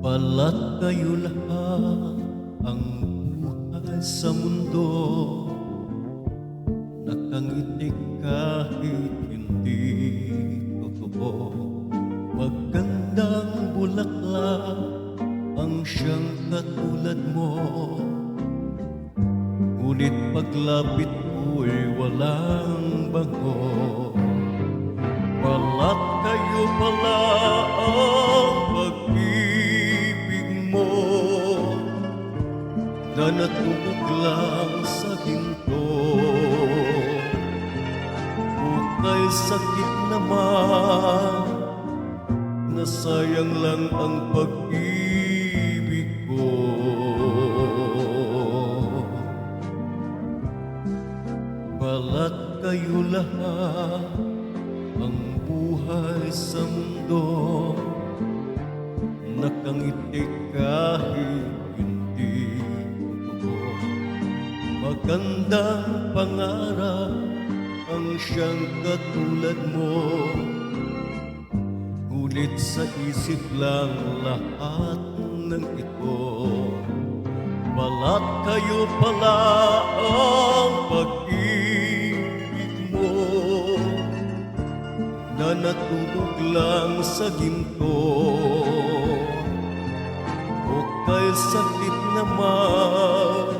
Balat kayo lahat ang buhay sa mundo, nakangiti kahit hindi totoo. Magandang bulaklak ang siyang katulad mo, ngunit paglapit mo'y walang bango. Balat kayo pala ang pag-ibig mo, na natubog lang sa ginto. Bukay sakit naman, nasayang lang ang pag-ibig ko. Balat kayo lahat ang buhay sa mundo, nakangiti kahit hindi totoo. Magandang pangarap ang siyang katulad mo, ngunit sa isip lang lahat ng ito. Balat kayo pala ang pag-ibig mo, na natubog lang sa ginto. O kay sakit naman,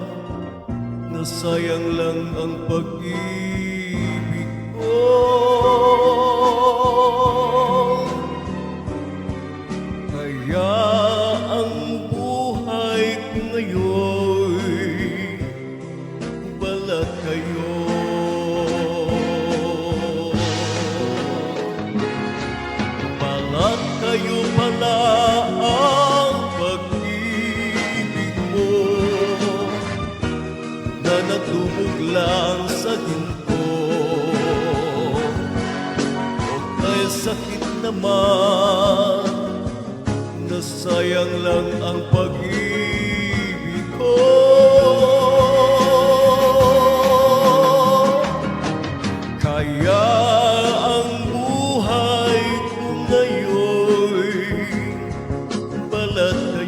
nasayang lang ang pag-ibig ko. Kaya ang buhay ko ngayon, balat kayo. Balat kayo pala ang pag-ibig mo, na natubog lang sa ginto. O kay sakit naman, nasayang lang ang pag-ibig ko. Kaya ang buhay ko ngayon, balat